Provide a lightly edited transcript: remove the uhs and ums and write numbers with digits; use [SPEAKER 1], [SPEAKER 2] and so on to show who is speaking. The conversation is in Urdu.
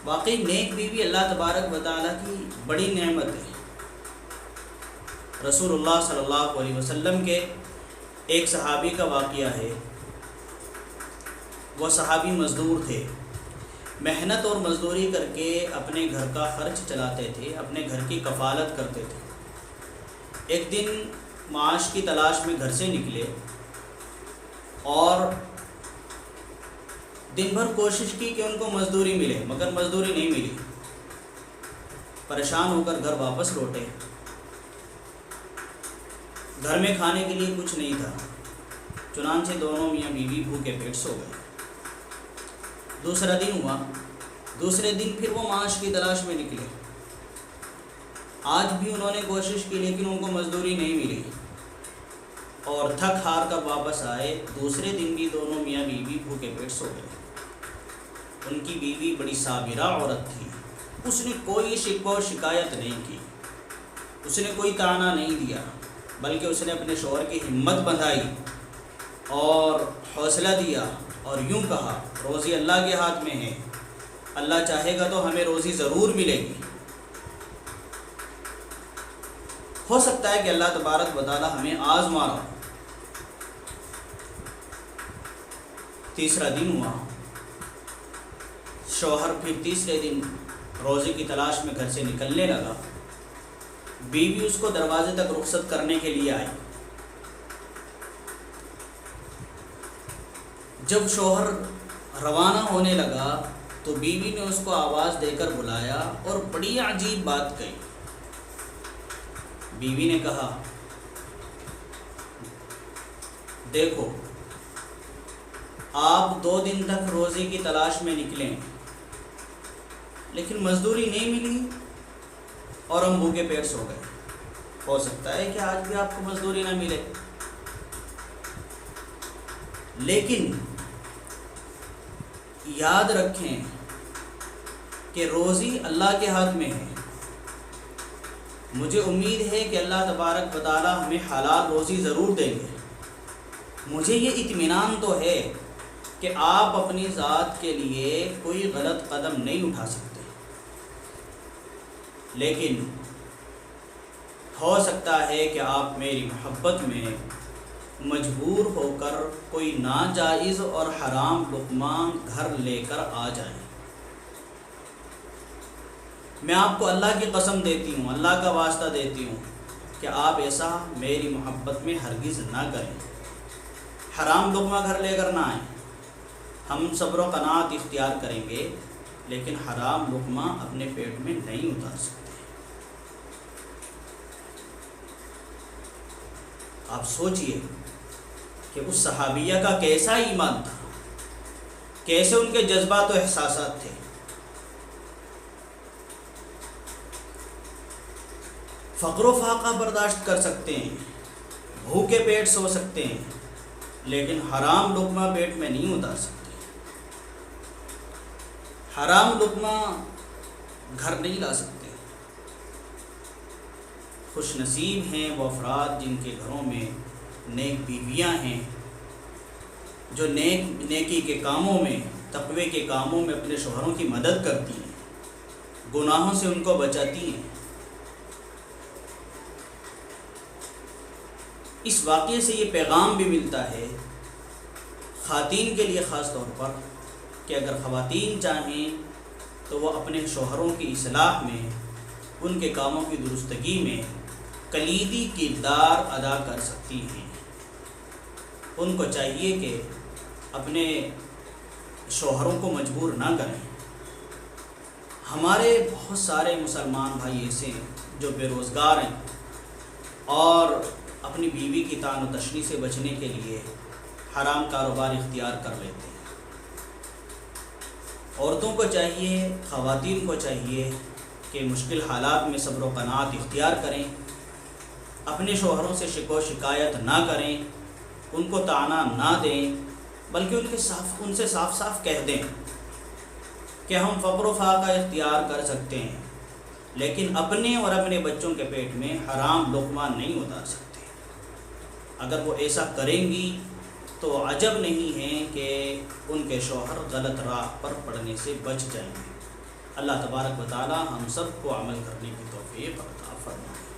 [SPEAKER 1] واقعی نیک بیوی اللہ تبارک و تعالیٰ کی بڑی نعمت ہے۔ رسول اللہ صلی اللہ علیہ وسلم کے ایک صحابی کا واقعہ ہے۔ وہ صحابی مزدور تھے، محنت اور مزدوری کر کے اپنے گھر کا خرچ چلاتے تھے، اپنے گھر کی کفالت کرتے تھے۔ ایک دن معاش کی تلاش میں گھر سے نکلے اور دن بھر کوشش کی کہ ان کو مزدوری ملے، مگر مزدوری نہیں ملی۔ پریشان ہو کر گھر واپس لوٹے۔ گھر میں کھانے کے لیے کچھ نہیں تھا، چنانچہ دونوں میاں بیوی بھوکے پیٹ سو گئے۔ دوسرا دن ہوا، دوسرے دن پھر وہ معاش کی تلاش میں نکلے۔ آج بھی انہوں نے کوشش کی لیکن ان کو مزدوری نہیں ملی اور تھک ہار کر واپس آئے۔ دوسرے دن بھی دونوں میاں بیوی بھوکے پیٹ سو گئے۔ ان کی بیوی بڑی صابرہ عورت تھی، اس نے کوئی شکوہ و شکایت نہیں کی، اس نے کوئی طعنہ نہیں دیا، بلکہ اس نے اپنے شوہر کی ہمت بندھائی اور حوصلہ دیا اور یوں کہا، روزی اللہ کے ہاتھ میں ہے، اللہ چاہے گا تو ہمیں روزی ضرور ملے گی۔ ہو سکتا ہے کہ اللہ تبارک و تعالی ہمیں آزما رہا ہو۔ تیسرا دن ہوا، شوہر پھر تیسرے دن روزی کی تلاش میں گھر سے نکلنے لگا۔ بیوی اس کو دروازے تک رخصت کرنے کے لیے آئی۔ جب شوہر روانہ ہونے لگا تو بیوی نے اس کو آواز دے کر بلایا اور بڑی عجیب بات کہی۔ بیوی نے کہا، دیکھو آپ 2 دن تک روزی کی تلاش میں نکلیں لیکن مزدوری نہیں ملی اور ہم بھوکے پیٹ سو گئے۔ ہو سکتا ہے کہ آج بھی آپ کو مزدوری نہ ملے، لیکن یاد رکھیں کہ روزی اللہ کے ہاتھ میں ہے۔ مجھے امید ہے کہ اللہ تبارک و تعالی ہمیں حلال روزی ضرور دیں گے۔ مجھے یہ اطمینان تو ہے کہ آپ اپنی ذات کے لیے کوئی غلط قدم نہیں اٹھا سکتے، لیکن ہو سکتا ہے کہ آپ میری محبت میں مجبور ہو کر کوئی ناجائز اور حرام لقمہ گھر لے کر آ جائیں۔ میں آپ کو اللہ کی قسم دیتی ہوں، اللہ کا واسطہ دیتی ہوں کہ آپ ایسا میری محبت میں ہرگز نہ کریں، حرام لقمہ گھر لے کر نہ آئیں۔ ہم صبر و قناعت اختیار کریں گے لیکن حرام لقمہ اپنے پیٹ میں نہیں اتار سکتے۔ آپ سوچئے کہ اس صحابیہ کا کیسا ایمان تھا، کیسے ان کے جذبات و احساسات تھے۔ فقر و فاقہ برداشت کر سکتے ہیں، بھوکے پیٹ سو سکتے ہیں، لیکن حرام لقمہ پیٹ میں نہیں اتار سکتے۔ حرام لقمہ گھر نہیں لا سکتے۔ خوش نصیب ہیں وہ افراد جن کے گھروں میں نیک بیویاں ہیں، جو نیکی کے کاموں میں، تقوی کے کاموں میں اپنے شوہروں کی مدد کرتی ہیں، گناہوں سے ان کو بچاتی ہیں۔ اس واقعے سے یہ پیغام بھی ملتا ہے خواتین کے لیے خاص طور پر کہ اگر خواتین چاہیں تو وہ اپنے شوہروں کی اصلاح میں، ان کے کاموں کی درستگی میں کلیدی کردار ادا کر سکتی ہیں۔ ان کو چاہیے کہ اپنے شوہروں کو مجبور نہ کریں۔ ہمارے بہت سارے مسلمان بھائی ایسے ہیں جو بے روزگار ہیں اور اپنی بیوی کی طعن و تشنی سے بچنے کے لیے حرام کاروبار اختیار کر لیتے ہیں۔ عورتوں کو چاہیے، خواتین کو چاہیے کہ مشکل حالات میں صبر و قناعت اختیار کریں، اپنے شوہروں سے شکوہ و شکایت نہ کریں، ان کو طعنہ نہ دیں، بلکہ ان سے صاف صاف کہہ دیں کہ ہم فقر و فاقہ اختیار کر سکتے ہیں لیکن اپنے اور اپنے بچوں کے پیٹ میں حرام لقمہ نہیں اتار سکتے۔ اگر وہ ایسا کریں گی تو عجب نہیں ہے کہ ان کے شوہر غلط راہ پر پڑنے سے بچ جائیں گے۔ اللہ تبارک و تعالی ہم سب کو عمل کرنے کی توفیق عطا فرمائے۔